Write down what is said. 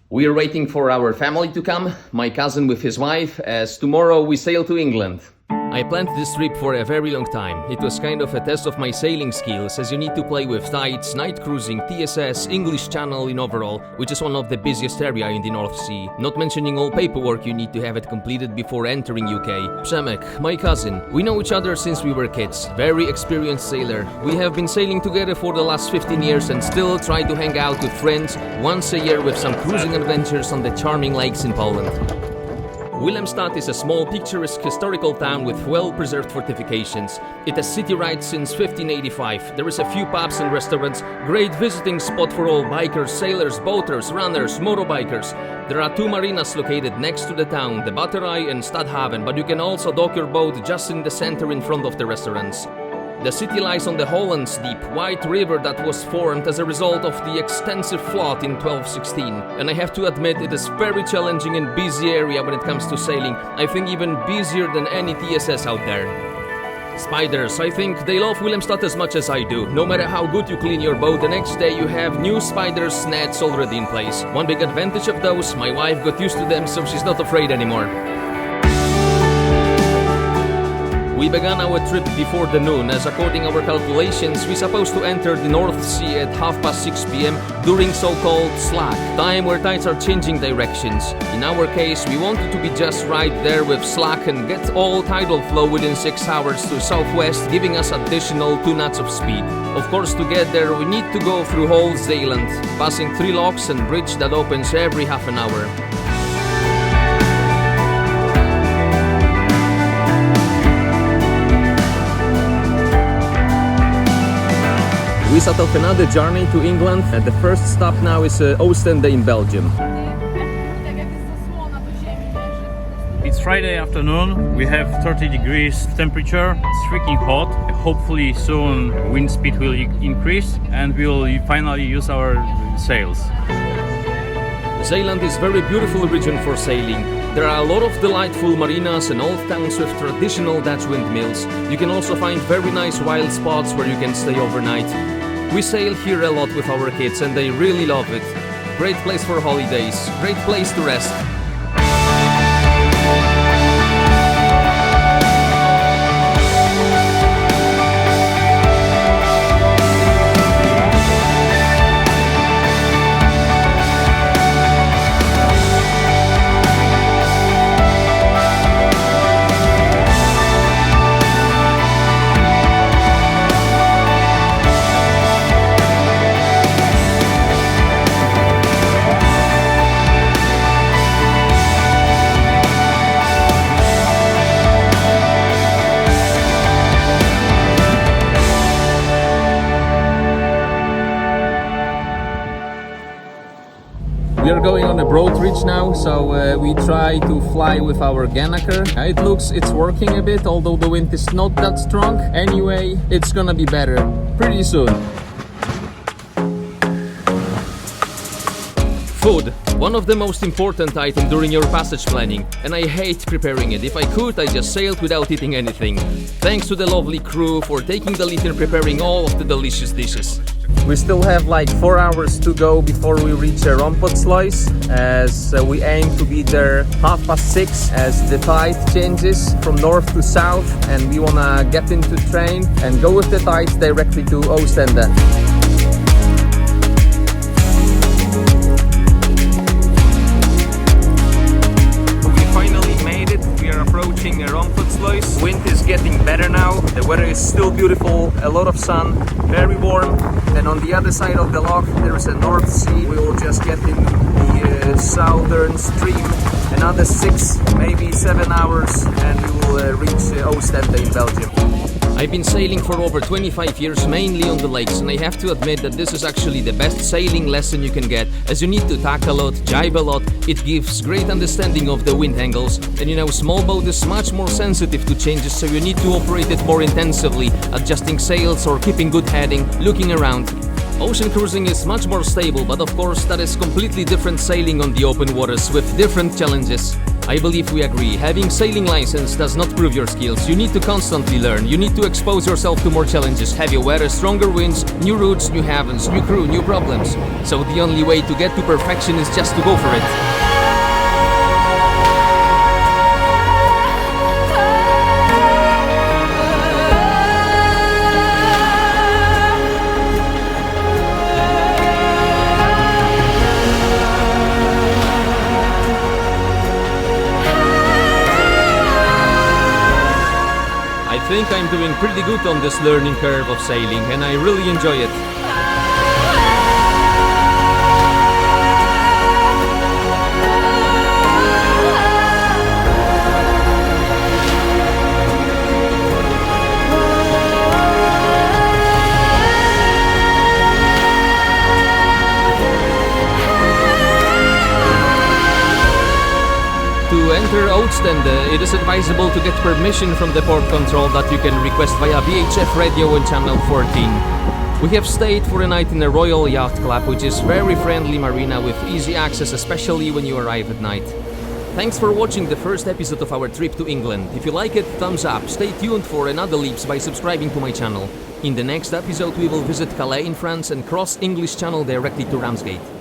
We are waiting for our family to come, my cousin with his wife, as tomorrow we sail to England. I planned this trip for a very long time. It was kind of a test of my sailing skills, as you need to play with tides, night cruising, TSS, English Channel in overall, which is one of the busiest area in the North Sea. Not mentioning all paperwork you need to have it completed before entering UK. Przemek, my cousin, we know each other since we were kids. Very experienced sailor. We have been sailing together for the last 15 years and still try to hang out with friends once a year with some cruising adventures on the charming lakes in Poland. Willemstad is a small, picturesque historical town with well-preserved fortifications. It has city rights since 1585. There is a few pubs and restaurants, great visiting spot for all bikers, sailors, boaters, runners, motorbikers. There are two marinas located next to the town, the Bavaria and Stadhaven, but you can also dock your boat just in the center in front of the restaurants. The city lies on the Holland's deep, wide river that was formed as a result of the extensive flood in 1216. And I have to admit, it is very challenging and busy area when it comes to sailing. I think even busier than any TSS out there. Spiders, I think they love Willemstad as much as I do. No matter how good you clean your boat, the next day you have new spiders nets already in place. One big advantage of those, my wife got used to them, so she's not afraid anymore. We began our trip before the noon, as according our calculations, we're supposed to enter the North Sea at 6:30 p.m. during so-called slack, time where tides are changing directions. In our case, we wanted to be just right there with slack and get all tidal flow within 6 hours to southwest, giving us additional 2 knots of speed. Of course, to get there, we need to go through whole Zeeland, passing 3 locks and bridge that opens every half an hour. We set off another journey to England. The first stop now is Ostende in Belgium. It's Friday afternoon. We have 30 degrees temperature. It's freaking hot. Hopefully soon wind speed will increase and we will finally use our sails. Zeeland is a very beautiful region for sailing. There are a lot of delightful marinas and old towns with traditional Dutch windmills. You can also find very nice wild spots where you can stay overnight. We sail here a lot with our kids and they really love it. Great place for holidays, great place to rest. We are going on a broad ridge now, so we try to fly with our Ganaker. It looks it's working a bit, although the wind is not that strong. Anyway, it's gonna be better pretty soon. Food. One of the most important items during your passage planning, and I hate preparing it. If I could, I just sailed without eating anything. Thanks to the lovely crew for taking the lead in preparing all of the delicious dishes. We still have like 4 hours to go before we reach Ramsgate, as we aim to be there 6:30 as the tide changes from north to south, and we wanna get into train and go with the tide directly to Ostende. Approaching Ramsgate. Wind is getting better now. The weather is still beautiful, a lot of sun, very warm. And on the other side of the loch there is a North Sea. We will just get in the southern stream. Another 6, maybe 7 hours and we will reach Ostende in Belgium. I've been sailing for over 25 years, mainly on the lakes, and I have to admit that this is actually the best sailing lesson you can get, as you need to tack a lot, jibe a lot. It gives great understanding of the wind angles, and you know, small boat is much more sensitive to changes, so you need to operate it more intensively, adjusting sails or keeping good heading, looking around. Ocean cruising is much more stable, but of course that is completely different sailing on the open waters with different challenges. I believe we agree. Having sailing license does not prove your skills. You need to constantly learn. You need to expose yourself to more challenges, heavier weather, stronger winds, new routes, new heavens, new crew, new problems. So the only way to get to perfection is just to go for it. I think I'm doing pretty good on this learning curve of sailing, and I really enjoy it. To enter Oostende, it is advisable to get permission from the port control that you can request via VHF radio on channel 14. We have stayed for a night in a Royal Yacht Club, which is very friendly marina with easy access, especially when you arrive at night. Thanks for watching the first episode of our trip to England. If you like it, thumbs up. Stay tuned for another leaps by subscribing to my channel. In the next episode we will visit Calais in France and cross English Channel directly to Ramsgate.